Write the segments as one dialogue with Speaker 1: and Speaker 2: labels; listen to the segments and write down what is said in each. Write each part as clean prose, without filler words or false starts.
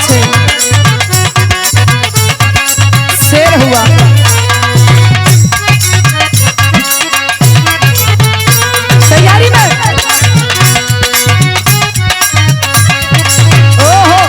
Speaker 1: बात है, शेर हुआ। तैयारी में ओहो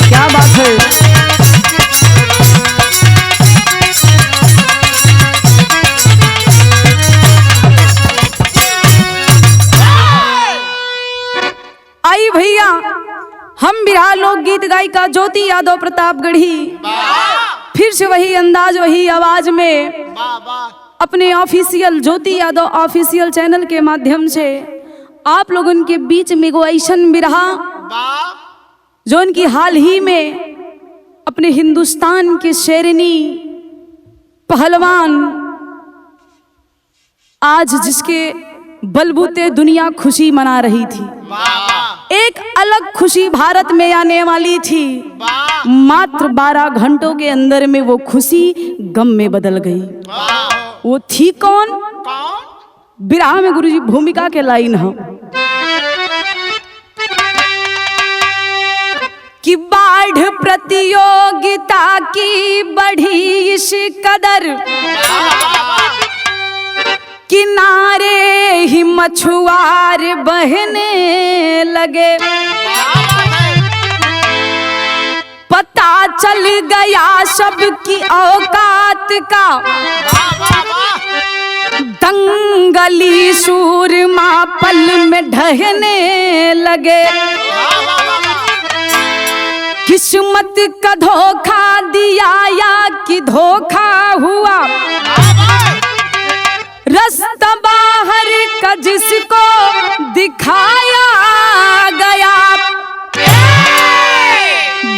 Speaker 1: क्या बात है। आई भैया, हम बिरहा लोकगीत गायिका ज्योति यादव प्रतापगढ़ी फिर से वही अंदाज वही आवाज में अपने ऑफिशियल ज्योति यादव ऑफिशियल चैनल के माध्यम से आप लोगों के बीच में एगो ऐसन बिरहा जो उनकी हाल ही में अपने हिंदुस्तान के शेरनी पहलवान आज जिसके बलबूते दुनिया खुशी मना रही थी, एक अलग खुशी भारत में आने वाली थी। मात्र 12 घंटों के अंदर में वो खुशी गम में बदल गई। वो थी कौन? बिरहा में गुरुजी भूमिका के लाइन है कि बाढ़ प्रतियोगिता की बढ़ी इस कदर, किनारे ही मछुआर बहने लगे, पता चल गया सबकी औकात का, दंगली सूरमा पल में ढहने लगे। किस्मत का धोखा दिया या कि धोखा हुआ, रास्ता बाहर का जिसको दिखाया गया,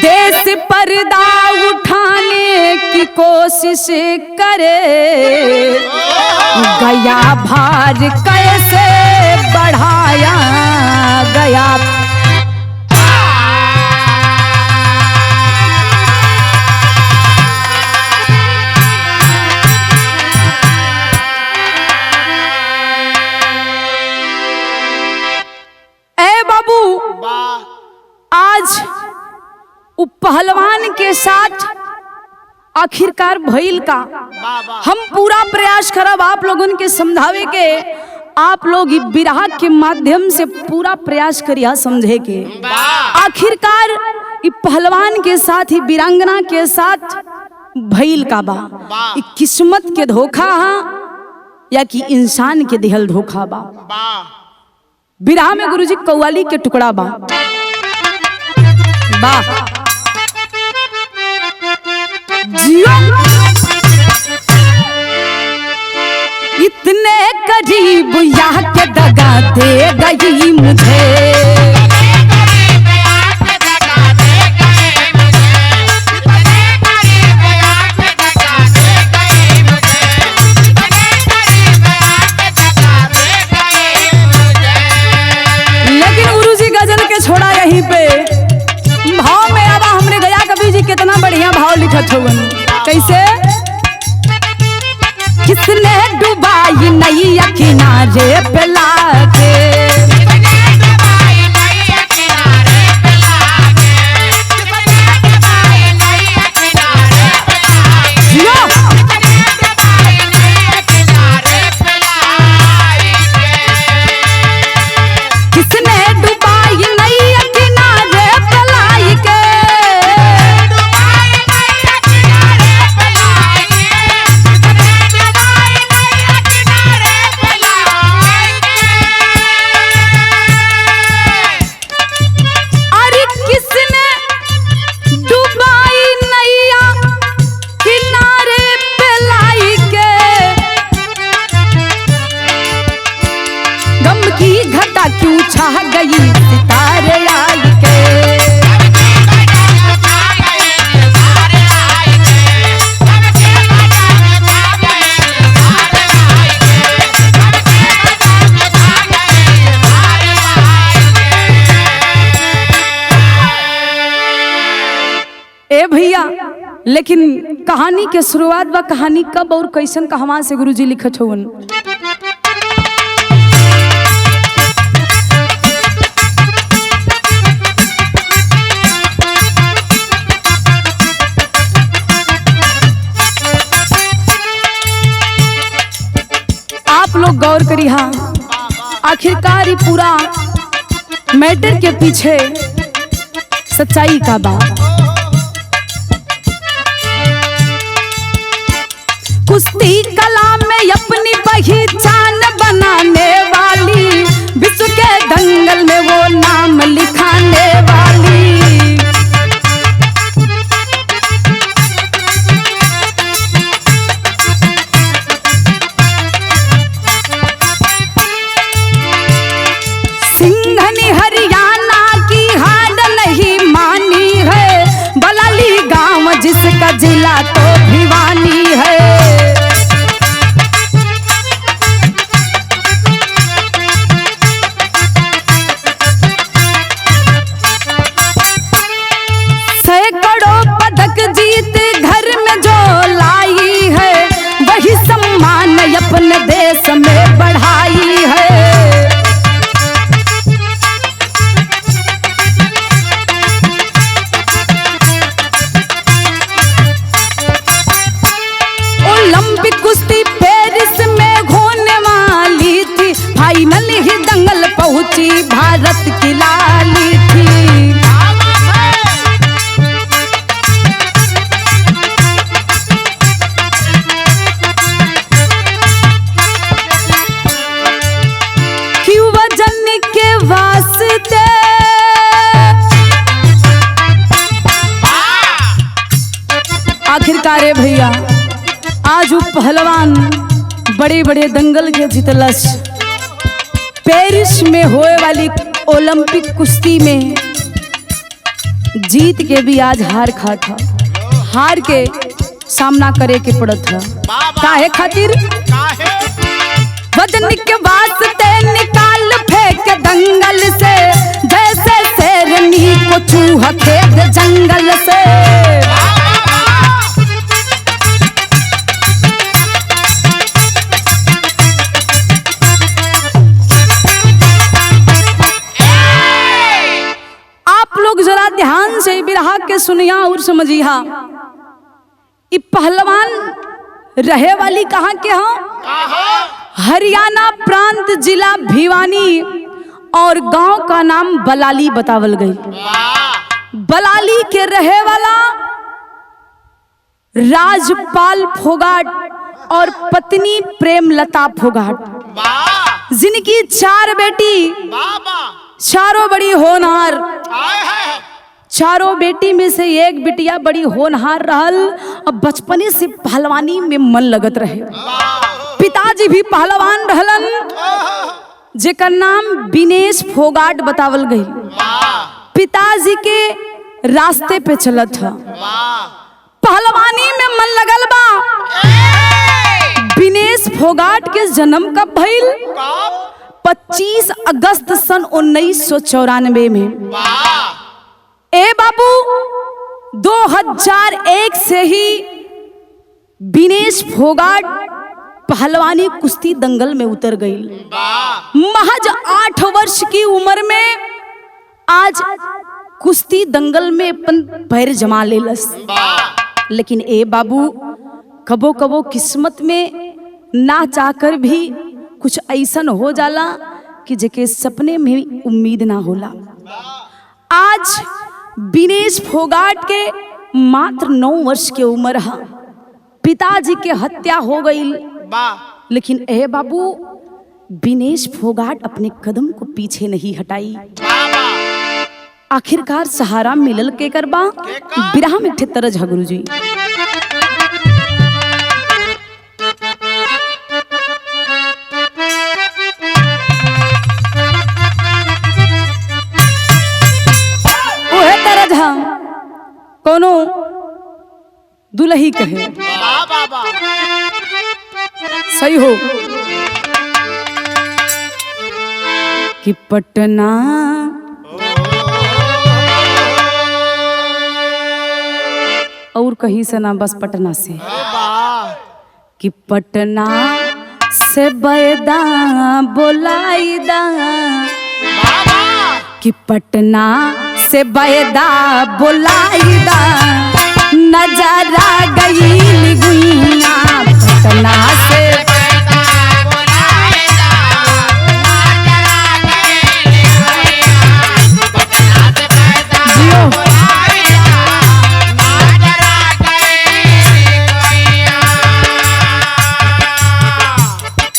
Speaker 1: देश पर्दा उठाने की कोशिश करे, गया भार कैसे बढ़ाया गया। आज पहलवान के साथ आखिरकार भइल का, हम पूरा प्रयास करब आप लोगों के समझावे के। आप लोग बिरहा के माध्यम से पूरा प्रयास करिया समझे के। आखिरकार पहलवान के साथ ही वीरांगना के साथ भइल का बा, किस्मत के धोखा या कि इंसान के दिहल धोखा बा। बिरहा में गुरुजी कव्वाली के टुकड़ा बा। इतने करीब यहाँ के दगा दे गई मुझे, लेकिन गुरुजी गजल के छोड़ा यहीं पे भाव में। अब हमने गया कवि जी कितना बढ़िया भाव लिखत होवन, कैसे? किसने डुबाई नैया किनारे पे लाके, क्यों छा गई सितारे आई के, लेकिन कहानी के शुरुआत बा कहानी कब और कैसन कहवा से गुरुजी लिखत हवन। आप लोग गौर करी हा, आखिरकार ही पूरा मैटर के पीछे सच्चाई का बा। कुश्ती कला में अपनी पहचान बनाने वाली, विश्व के दंगल में वो नाम लिखाने वाली। सिंघनी हरियाणा की हार नहीं मानी है, बलाली गांव जिसका जिला तो भिवानी है। सैकड़ों पदक जीत घर में जो लाई है, वही सम्मान अपने देश में बढ़ाई है। ओलंपिक कुश्ती पेरिस में होने वाली थी, फाइनल ही दंगल पहुंची भारत की लाली थी। क्यों वजन के वास्ते आखिरकार भैया आज वो पहलवान बड़े बड़े दंगल के जीतलस। पेरिस में होए वाली ओलंपिक कुश्ती में जीत के भी आज हार खा था, हार के सामना करे के पड़त था। काहे खातिर? वजन के वास्ते निकाल फेंक दंगल से, जैसे शेरनी को चूहा खेत जंगल से। आप लोग जरा ध्यान से बिरहा के सुनिया और समझिया। ये पहलवान रहे वाली कहाँ के हाँ? हरियाणा प्रांत जिला भिवानी और गांव का नाम बलाली बतावल गई। बलाली के रहे वाला राजपाल फोगाट और पत्नी प्रेमलता फोगाट, जिनकी 4 बेटी, चारों बड़ी होनहार। चारों बेटी में से एक बिटिया बड़ी होनहार रहल, अब बचपने से पहलवानी में मन लगत रहे। पिताजी भी पहलवान रहलन, जेकर नाम विनेश फोगाट बतावल गई। पिताजी के रास्ते पे चलत था, पहलवानी में मन लगल बा। विनेश फोगाट के जन्म कब भइल? 25 अगस्त सन 1994 में। ए बाबू 2001 से ही विनेश फोगाट पहलवानी कुश्ती दंगल में उतर गई। महज 8 वर्ष की उम्र में आज कुश्ती दंगल में अपन पैर जमा लेलस। लेकिन ए बाबू कबो कबो किस्मत में ना चाहकर भी कुछ ऐसा हो जाला कि जेके सपने में उम्मीद ना होला। आज विनेश फोगाट के मात्र 9 वर्ष के उम्र है। पिताजी के हत्या हो गई, लेकिन ए बाबू विनेश फोगाट अपने कदम को पीछे नहीं हटाई। आखिरकार सहारा मिलल के करबा बिरहा में ठे तरज है गुरुजी। ओहे तरज है कोनो दुलही कहे सही हो कि पटना और कहीं से ना, बस पटना से। कि पटना से बैदा बोलाईदा, कि पटना से बैदा बोलाईदा, नजरा गई गुइया पटना से।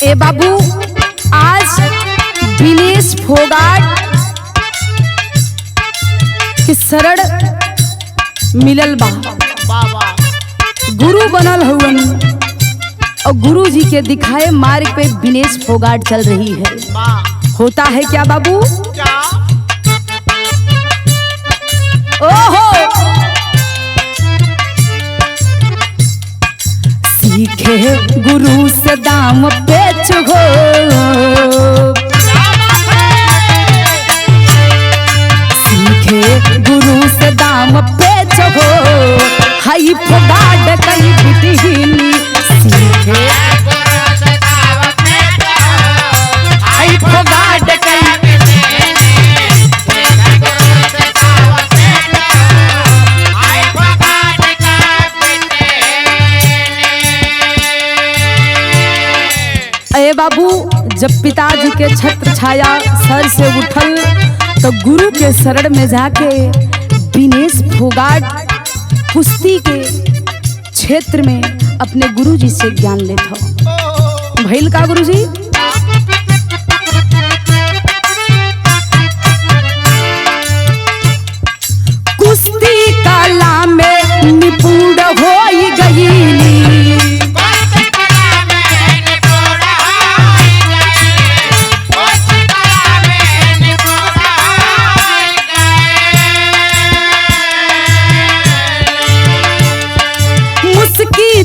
Speaker 1: ए बाबू, आज विनेश फोगाट की शरण मिलल बा, गुरु बनल हुवन और गुरु जी के दिखाए मार्ग पे विनेश फोगाट चल रही है। होता है क्या बाबू? ओहो, सीखे गुरु से दाम पेच हो, सीखे गुरु से दाम पेच हो, हाई फोगाट कई बिटिनी, सीखे हाई फोगाट कई। ए बाबू, जब पिताजी के छत्र छाया सर से उठल तो गुरु के शरण में जाके विनेश फोगाट कुश्ती के क्षेत्र में अपने गुरु जी से ज्ञान लेता। भइल का गुरु जी? कुश्ती कला में निपुण हो गई,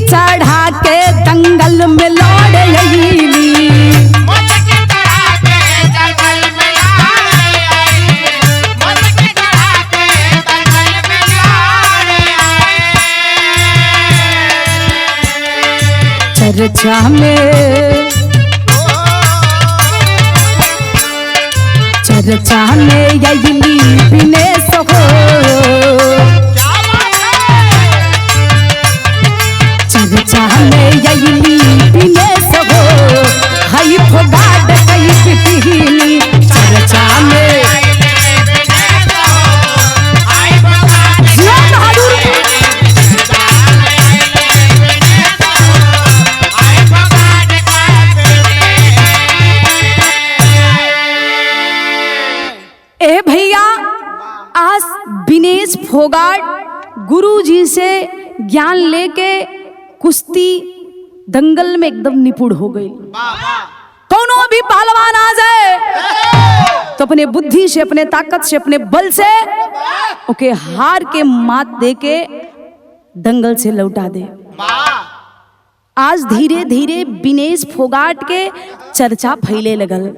Speaker 1: चढ़ा के दंगल में लड़ गई, चर्चा में, चर्चा में यही विनेश हो, चाहने यही विनेश हो, हाई फोगाट कई बिटिनी, चर्चा में। ए भैया, आज विनेश फोगाट गुरु जी से ज्ञान लेके कुश्ती दंगल में एकदम निपुण हो गई। कौनो भी पहलवान आ जाए तो अपने बुद्धि से, अपने ताकत से, अपने बल से ओके हार के मात दे के दंगल से लौटा दे। आज धीरे धीरे विनेश फोगाट के चर्चा फैले लगल,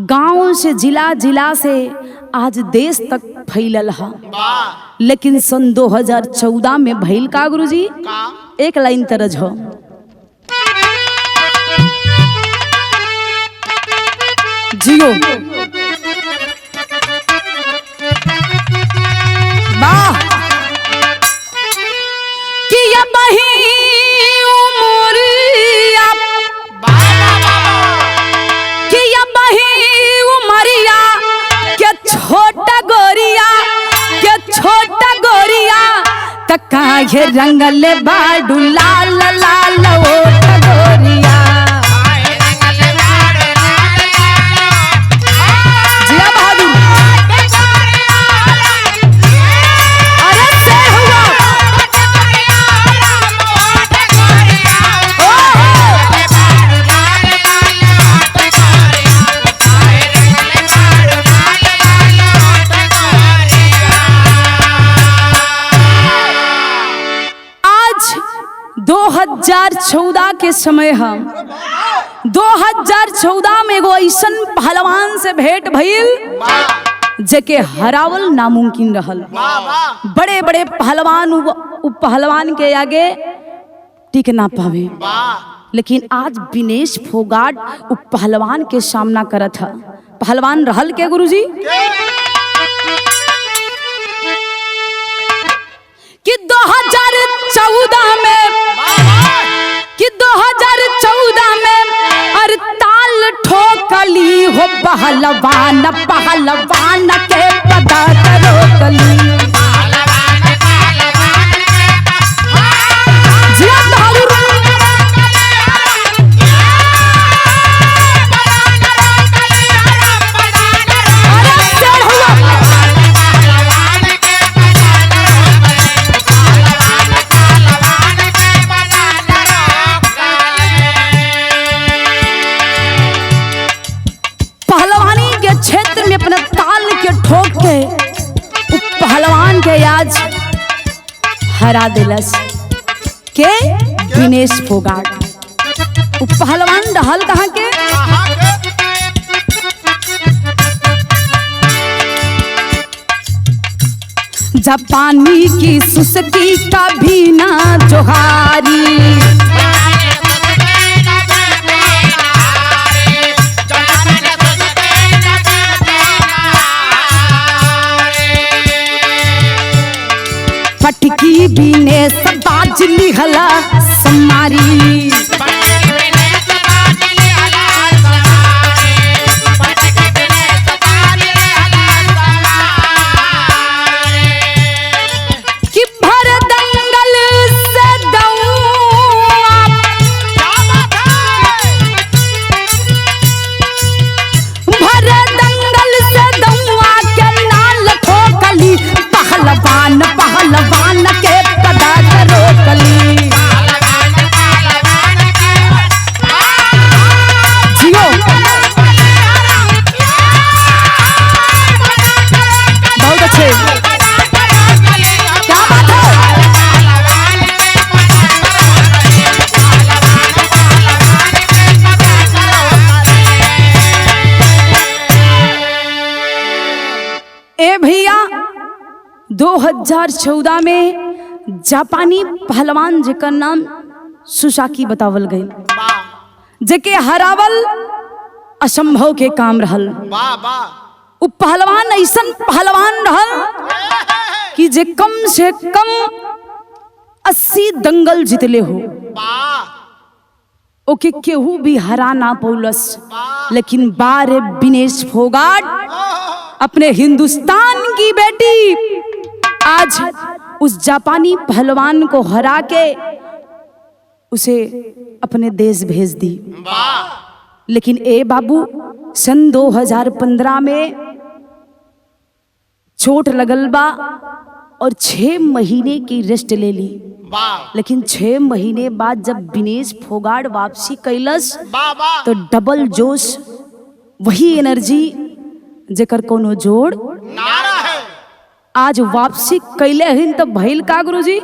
Speaker 1: गांव से जिला, जिला से आज देश तक फैलल है। लेकिन सन 2014 में भइल का गुरुजी? एक लाइन तरज हो, जियो वाह कि ये बही उमरिया, कि ये बही उमरिया के छोटा गोरिया, के छोटा गोरिया तका ये रंगले बाडू लाल लाल ओट गोरिया। आज 2014 के समय हम 2014 में एगो ऐसन पहलवान से भेंट भइल जेके हरावल नामुमकिन रहल। बड़े बड़े पहलवान उ पहलवान के आगे टिक ना पावे, लेकिन आज विनेश फोगाट उ पहलवान के सामना करत है। पहलवान रहल के गुरुजी कि 2014 में, कि 2014 में अरे ताल ठोकली हो पहलवान, पहलवान के पता रोकली। पहलवान के आज हरा दिलस के विनेश फोगाट। पहलवान रहल कहाँ के जापानी की सुस्ती का भी ना जोहारी, पटकी बीने सबाज लिहला समारी। कि भर दंगल से भर दंगल से दौआ के नाल ठोकली, पहलवान पहलवान के पता रोकली। जियो बहुत अच्छे, क्या बात है। ए भैया 2014 में जापानी पहलवान जेकर नाम सुसाकी बतावल गई, जेके हरावल असंभव के काम रहल। उ पहलवान ऐसन पहलवान रहल कि जे कम से कम 80 दंगल जितले हो, ओके केहू भी हरा ना पौलस। लेकिन बारे विनेश फोगाट अपने हिंदुस्तान की बेटी आज उस जापानी पहलवान को हरा के उसे अपने देश भेज दी। लेकिन ए बाबू सन 2015 में चोट लगल बा और 6 महीने की रेस्ट ले ली। लेकिन 6 महीने बाद जब विनेश फोगाट वापसी कैलस तो डबल जोश, वही एनर्जी जेकर कोनो जोड़ आज वापसी कैले हिन। तो भइल का गुरुजी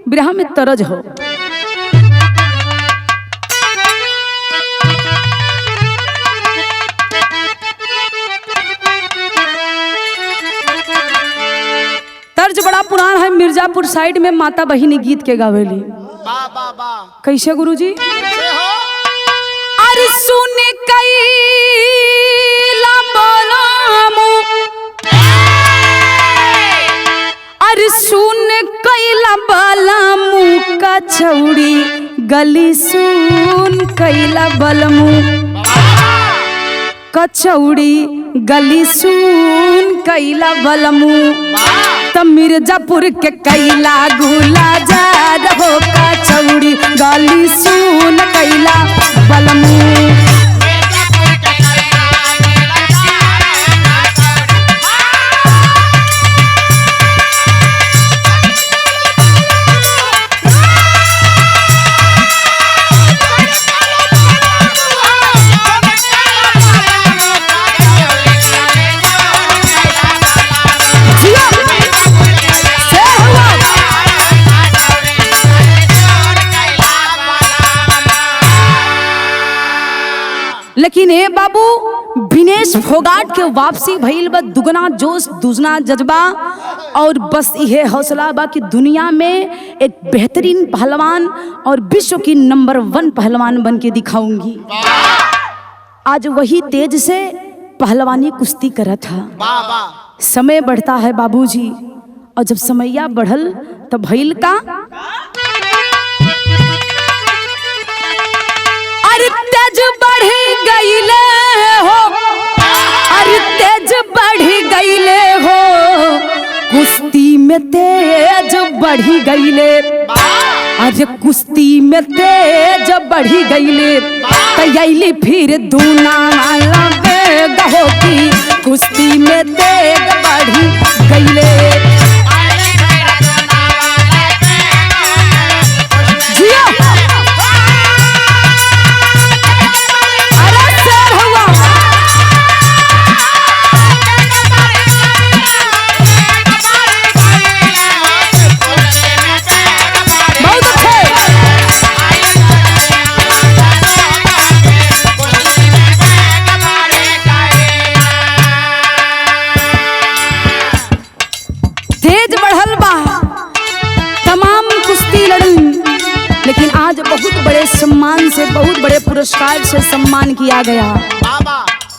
Speaker 1: बिरहा में तरज हो। तर्ज बड़ा पुराना है, मिर्जापुर साइड में माता बहिनी गीत के गावेली। कैसे गुरुजी? अरे सुन कैला बोलामू, अरे सुन कैला बलमू कछौड़ी गली, सुन कैला बलमू कछौड़ी गली, सुन कैला बलमू। त मिर्जापुर के कैला गुला जा रहो कछौड़ी गली, सुन कैला बलमू। लेकिन ए बाबू विनेश विनेश फोगाट के वापसी भइल बा दुगना जोश दुगना जज्बा और बस यह हौसला बा कि दुनिया में एक बेहतरीन पहलवान और विश्व की नंबर 1 पहलवान बन के दिखाऊंगी। आज वही तेज से पहलवानी कुश्ती करा था। समय बढ़ता है बाबूजी, और जब समैया बढ़ल तब भइल का अरे तेज बढ़ गईले हो, अरे तेज बढ़ गईले हो, कुश्ती में तेज बढ़ी गईले, अरे कुश्ती में तेज बढ़ी गईले, तैयारी फिर दूना लगे गहो की कुश्ती में तेज बढ़ी गईले। लेकिन आज बहुत बड़े सम्मान से, बहुत बड़े पुरस्कार से सम्मान किया गया।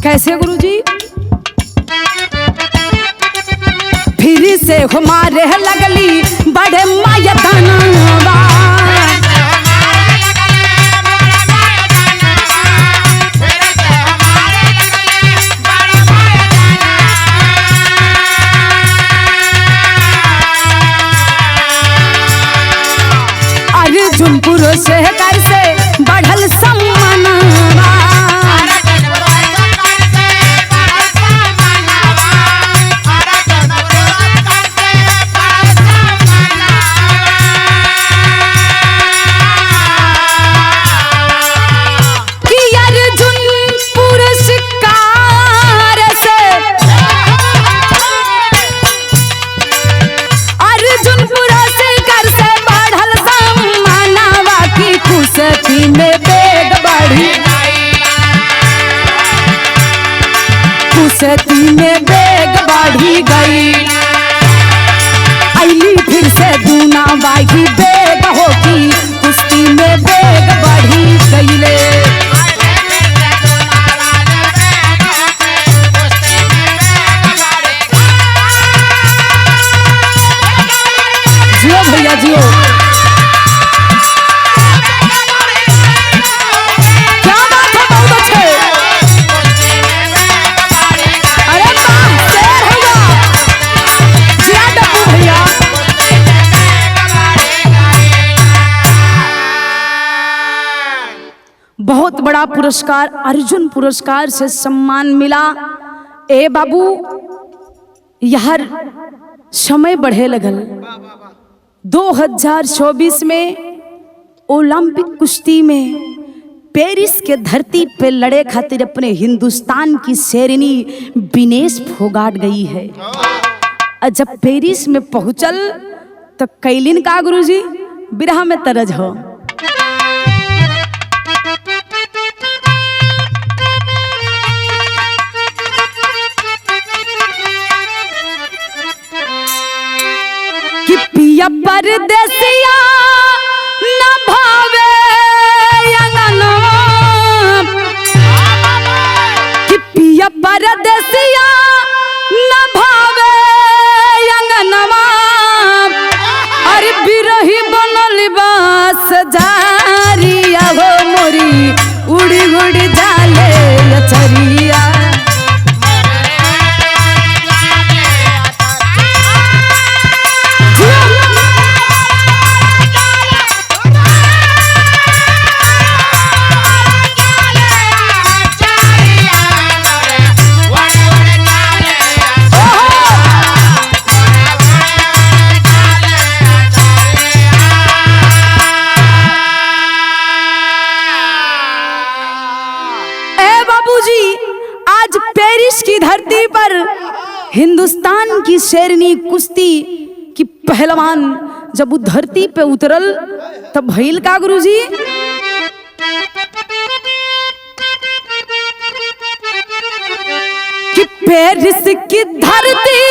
Speaker 1: कैसे गुरुजी? फिर से हमारे लगली बड़े माया दानवा, अर्जुनपुर से कर से बढ़ल सम्मानवा, कि अर्जुनपुर शिकार से, अर्जुनपुर शिकार से बढ़ल कुश्ती में बेग बढ़ी, कुश्ती में बेग बढ़ी गई, अली फिर से दूना बागी बेग होगी, कुश्ती में बेग बढ़ी गईले। जियो भैया जियो। बहुत बड़ा पुरस्कार, अर्जुन पुरस्कार से सम्मान मिला। ए बाबू यार समय बढ़े लगल। 2024 में ओलंपिक कुश्ती में पेरिस के धरती पे लड़े खातिर अपने हिंदुस्तान की शेरनी विनेश फोगाट गई है। और जब पेरिस में पहुंचल तो कैलिन का गुरुजी बिरहा में तरज हो। कि पिया परदेसिया न भावे अंगनवा, कि पिया परदेसिया न भावे अंगनवा, अरे बिरही बनल बास जारिया हो मोरी उड़ी उड़ी जाले अचरिया। आज पेरिस की धरती पर हिंदुस्तान की शेरनी कुश्ती की पहलवान जब वो धरती पे उतरल तब भइल का गुरुजी? पेरिस की धरती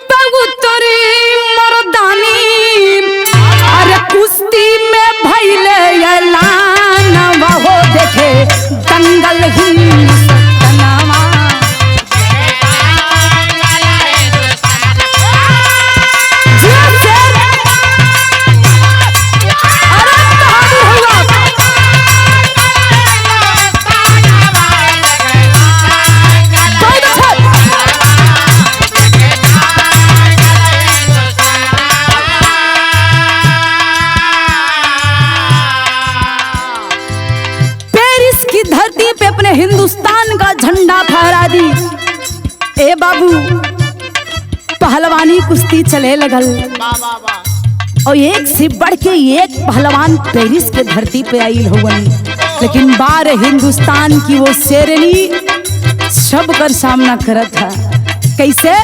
Speaker 1: पे उतरी मर्दानी, अरे कुश्ती में भइले ऐलान, वो देखे दंगल हिंदुस्तानवा। हिंदुस्तान का झंडा फहरा दी। ए बाबू पहलवानी कुश्ती चले लगल और एक से बढ़ के एक पहलवान पेरिस के धरती पे आई हुई, लेकिन बार हिंदुस्तान की वो शेरनी सब कर सामना करत था। कैसे?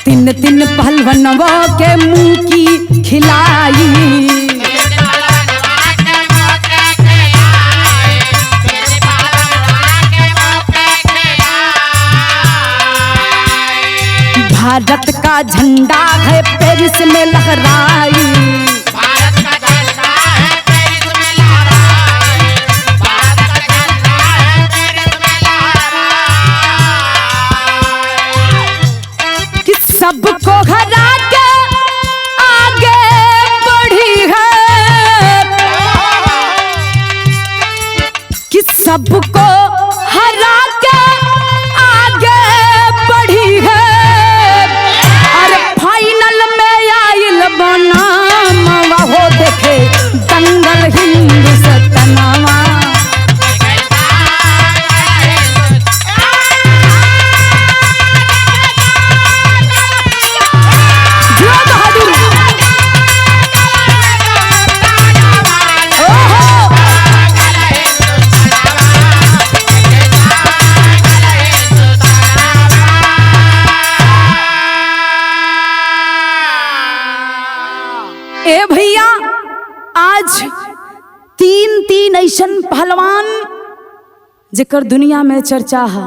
Speaker 1: तीन तीन पहलवानों के मुंह की खिलाई, भारत का झंडा है पेरिस में लहराई, भारत का झंडा है पेरिस में लहराई, भारत का झंडा है पेरिस में लहराई। कि सबको हरा के आगे बढ़ी है, कि सबको हरा के आगे बढ़ी है, बनाम वो देखे दंगल हिंदुस्तानवा। ए भैया आज तीन तीन ऐसन पहलवान जेकर दुनिया में चर्चा है,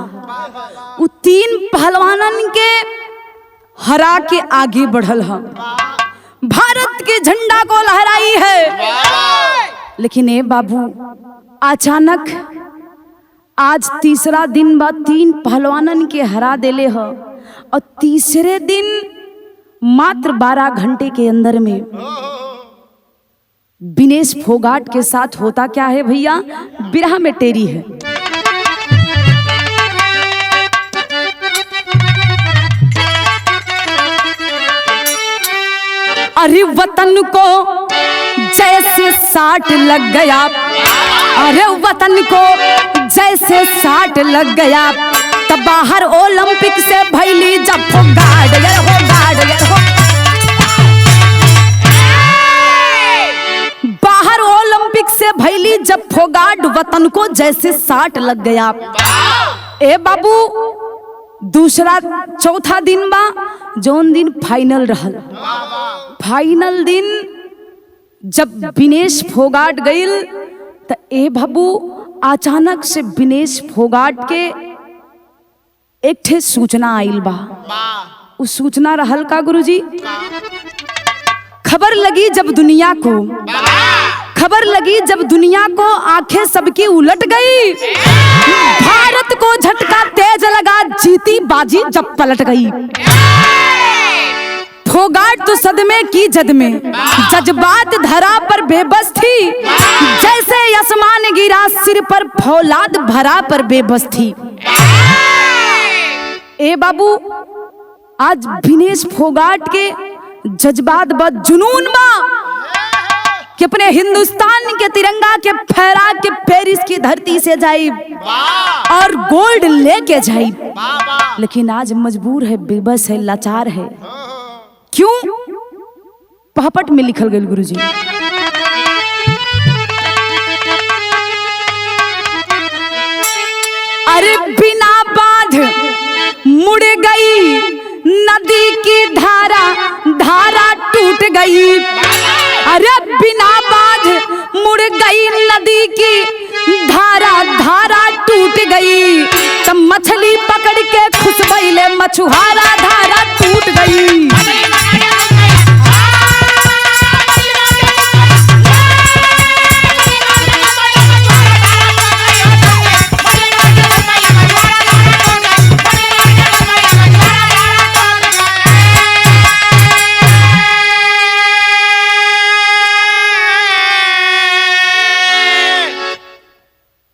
Speaker 1: उ तीन पहलवानन के हरा के आगे बढ़ल है, भारत के झंडा को लहराई है। लेकिन ए बाबू अचानक आज तीसरा दिन बाद तीन पहलवानन के हरा देले है और तीसरे दिन मात्र 12 घंटे के अंदर में विनेश फोगाट के साथ होता क्या है भैया? बिरहा में टेरी है। अरे वतन को जैसे 60 लग गया, अरे वतन को जैसे 60 लग गया, तब बाहर ओलंपिक से भैली जब फोगाट, बाहर ओलंपिक से भैली जब फोगाट, वतन को जैसे 60 लग गया। ए बाबू दूसरा चौथा दिन बा, जौन दिन फाइनल रहल, फाइनल दिन जब विनेश फोगाट गईल त ए बाबू अचानक से विनेश फोगाट के एक ठे सूचना आइल बा। उस सूचना रहल का गुरुजी? खबर लगी जब दुनिया को, खबर लगी जब दुनिया को, आंखें सबकी उलट गई, भारत को झटका तेज लगा, जीती बाजी जब पलट गई। फोगाट तो सदमे की जद में, जज्बात धरा पर बेबस थी, जैसे आसमान गिरा सिर पर, फौलाद भरा पर बेबस थी। ए बाबू आज विनेश फोगाट के जज्बात बा, जुनून बा कि अपने हिंदुस्तान के तिरंगा के फहरा के पेरिस की धरती से जाई और गोल्ड लेके जाई, लेकिन आज मजबूर है, बेबस है, लाचार है। क्यों? पहपट में लिखल गई गुरुजी। अरे बिना बांध मुड़ गई नदी की धारा, धारा टूट गई। अरे बिना बांध मुड़ गई नदी की धारा धारा टूट गई, तब मछली पकड़ के खुश भइले मछुआरा, धारा टूट गई।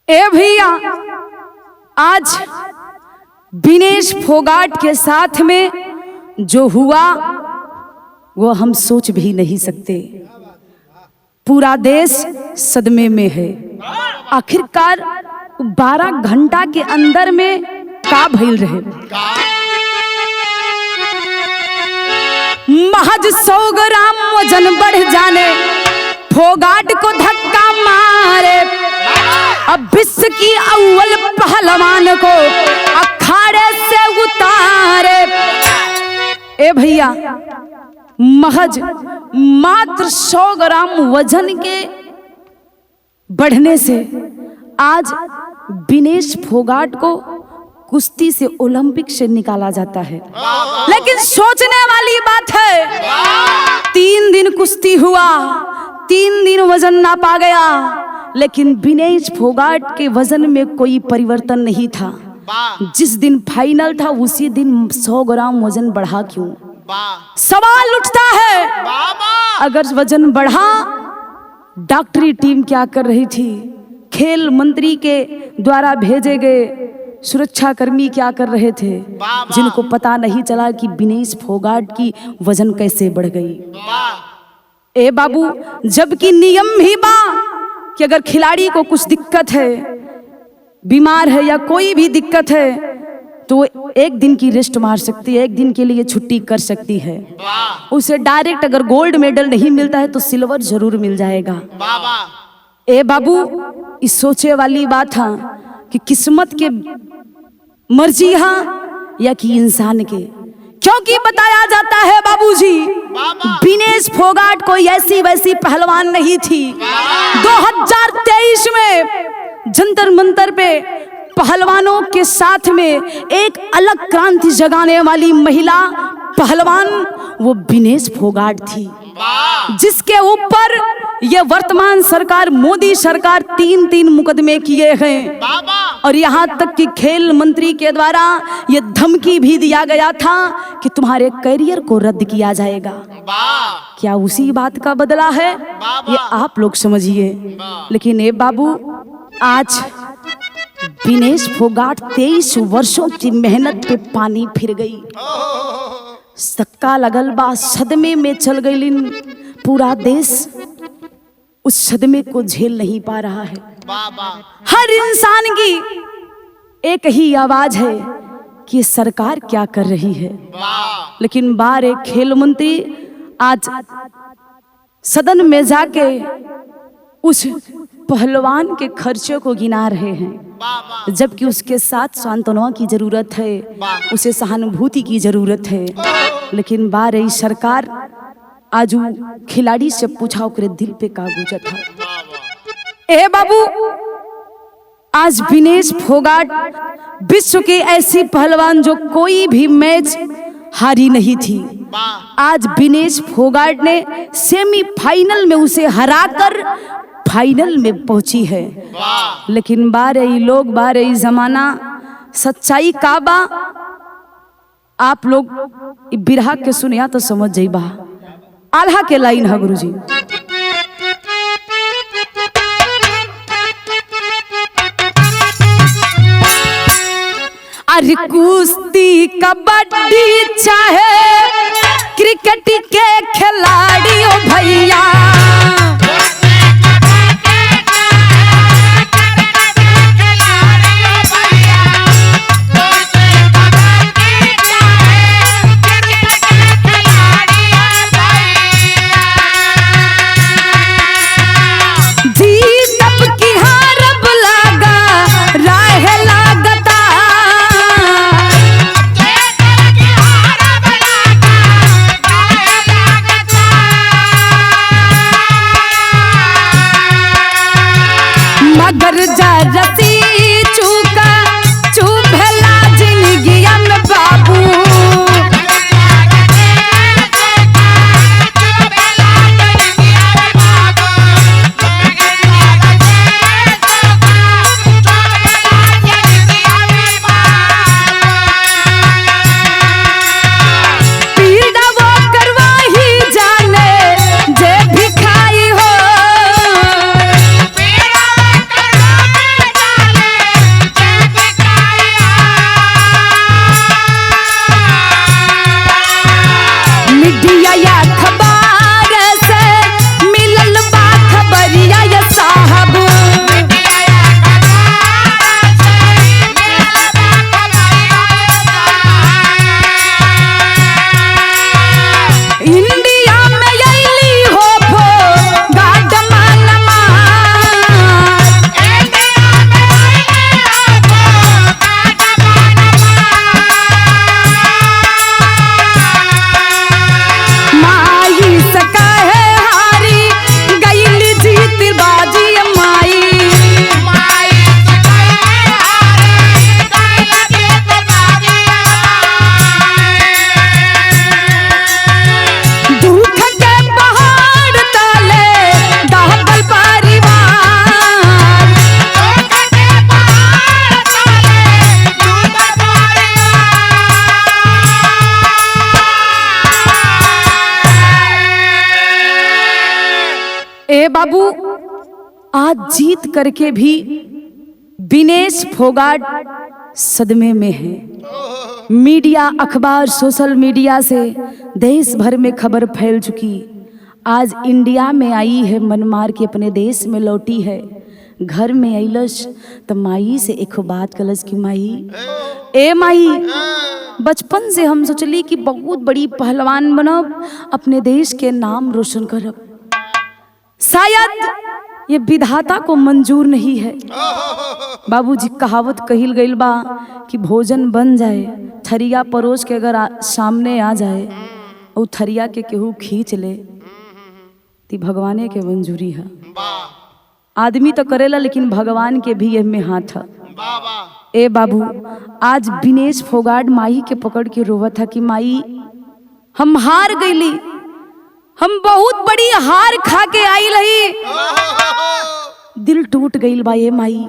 Speaker 1: ए भैया, आज विनेश फोगाट के साथ में जो हुआ वो हम सोच भी नहीं सकते। पूरा देश सदमे में है। आखिरकार 12 घंटा के अंदर में का भइल रहे। महज 100 ग्राम वजन बढ़ जाने, फोगाट को धक्का मारे, अब विश्व की अव्वल पहलवान को अखाड़े से उतारे। ए भैया, महज मात्र 100 ग्राम वजन के बढ़ने से आज विनेश फोगाट को कुश्ती से ओलंपिक से निकाला जाता है। लेकिन सोचने वाली बात है, 3 दिन कुश्ती हुआ, 3 दिन वजन नापा गया, लेकिन विनेश फोगाट के वजन में कोई परिवर्तन नहीं था। जिस दिन फाइनल था उसी दिन 100 ग्राम वजन बढ़ा क्यों? सवाल उठता है, अगर वजन बढ़ा, डॉक्टरी टीम क्या कर रही थी? खेल मंत्री के द्वारा भेजे गए सुरक्षा कर्मी क्या कर रहे थे, जिनको पता नहीं चला कि विनेश फोगाट की वजन कैसे बढ़ गई। ए बाबू, जबकि नियम भी बा कि अगर खिलाड़ी को कुछ दिक्कत है, बीमार है या कोई भी दिक्कत है, तो 1 दिन की रेस्ट मार सकती है, 1 दिन के लिए छुट्टी कर सकती है। उसे डायरेक्ट अगर गोल्ड मेडल नहीं मिलता है तो सिल्वर जरूर मिल जाएगा। ए बाबू, इस सोचे वाली बात है कि किस्मत के मर्जी है या कि इंसान के, क्योंकि बताया जाता है बाबूजी, विनेश फोगाट कोई ऐसी वैसी पहलवान नहीं थी। 2023 में जंतर मंतर पे पहलवानों के साथ में एक अलग क्रांति जगाने वाली महिला पहलवान वो विनेश फोगाट थी, जिसके ऊपर ये वर्तमान सरकार मोदी सरकार 3 मुकदमे किए हैं। और यहाँ तक कि खेल मंत्री के द्वारा ये धमकी भी दिया गया था कि तुम्हारे करियर को रद्द किया जाएगा। क्या उसी बात का बदला है? ये आप लोग समझिए। लेकिन ए बाबू, आज विनेश फोगाट 23 वर्षों की मेहनत पे पानी फिर गई। सक्का लगल बा, सदमे में चल गई। पूरा देश उस सदमे को झेल नहीं पा रहा है। हर इंसान की एक ही आवाज है कि सरकार क्या कर रही है। लेकिन बार एक खेल मंत्री आज सदन में जाके उस पहलवान के खर्चे को गिना रहे हैं, जबकि उसके साथ सांत्वना की जरूरत है, उसे सहानुभूति की जरूरत है। लेकिन बार ही सरकार आज खिलाड़ी से पूछा ओकरे दिल पे का गुजर था। ए बाबू, आज विनेश फोगाट विश्व के ऐसी पहलवान जो कोई भी मैच हारी नहीं थी। आज विनेश फोगाट ने सेमीफाइनल में उसे हराकर फाइनल में पहुंची है। लेकिन बारही लोग, बारही जमाना, सच्चाई का बा आप लोग बिरहा के सुनिया तो समझ जाइबा। आल्हा के लाइन है गुरुजी। अरे कुश्ती कबड्डी चाहे क्रिकेट के खिलाड़ी हो भैया, बाबू, आज जीत करके भी विनेश फोगाट सदमे में है। मीडिया, अखबार, सोशल मीडिया से देश भर में खबर फैल चुकी। आज इंडिया में आई है, मन मार के अपने देश में लौटी है। घर में अइलस तो माई से एक बात कलस कि माई, ए माई, बचपन से हम सोचली कि बहुत बड़ी पहलवान बनब, अपने देश के नाम रोशन करब। शायद ये विधाता को मंजूर नहीं है। बाबूजी, कहावत कहिल गइल बा कि भोजन बन जाए, थरिया परोस के अगर सामने आ जाए और थरिया के केहू खींच ले ती भगवाने के मंजूरी है। आदमी तो करेला, लेकिन भगवान के भी एमे हाथ है। ए बाबू, आज विनेश फोगाट माई के पकड़ के रोवत था कि माई, हम हार गईली, हम बहुत बड़ी हार खा के आई रही, दिल टूट गईल बा ये माई।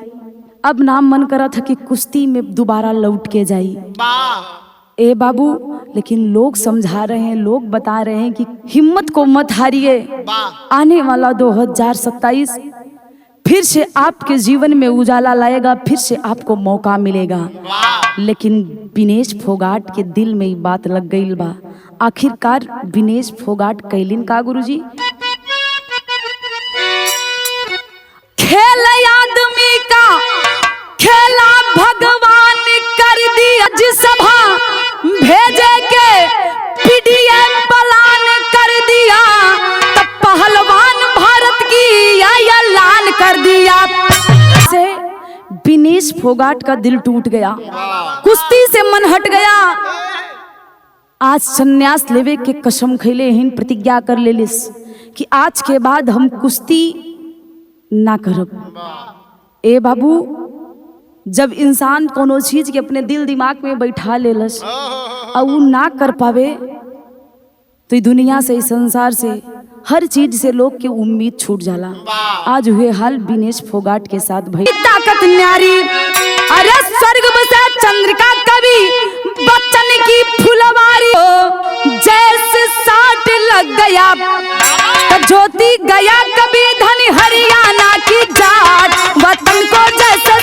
Speaker 1: अब ना मन करा था कि कुश्ती में दोबारा लौट के जाई। ए बाबू, लेकिन लोग समझा रहे हैं, लोग बता रहे हैं कि हिम्मत को मत हारिए, आने वाला 2027 फिर से आपके जीवन में उजाला लाएगा, फिर से आपको मौका मिलेगा। लेकिन विनेश फोगाट के दिल में ये बात लग गई बा। आखिरकार विनेश फोगाट कैलिन का गुरुजी? खेल आदमी का खेला भगवान कर दिया, जिस सभा भेजे के पीडीएम प्लान कर दिया, तब पहलवान भारत की ऐलान कर दिया। से विनेश फोगाट का दिल टूट गया, कुश्ती से मन हट गया। आज संन्यास लेवे के कसम खैले हिन, प्रतिज्ञा कर लेलिस कि आज के बाद हम कुश्ती ना करब। ए बाबू, जब इंसान कोनो चीज के अपने दिल दिमाग में बैठा लेलस और वो ना कर पावे तो दुनिया से, इस संसार से, हर चीज से लोग के उम्मीद छूट जाला। आज हुए हाल विनेश फोगाट के साथ भई। ताकत न्यारी, अरे स्वर्ग बसा चंद्रिका कवि, बच्चन की फुलवारी हो, जैसे साट लग गया तो ज्योति गया कभी धन हरियाणा की जाट, वतन को जैसे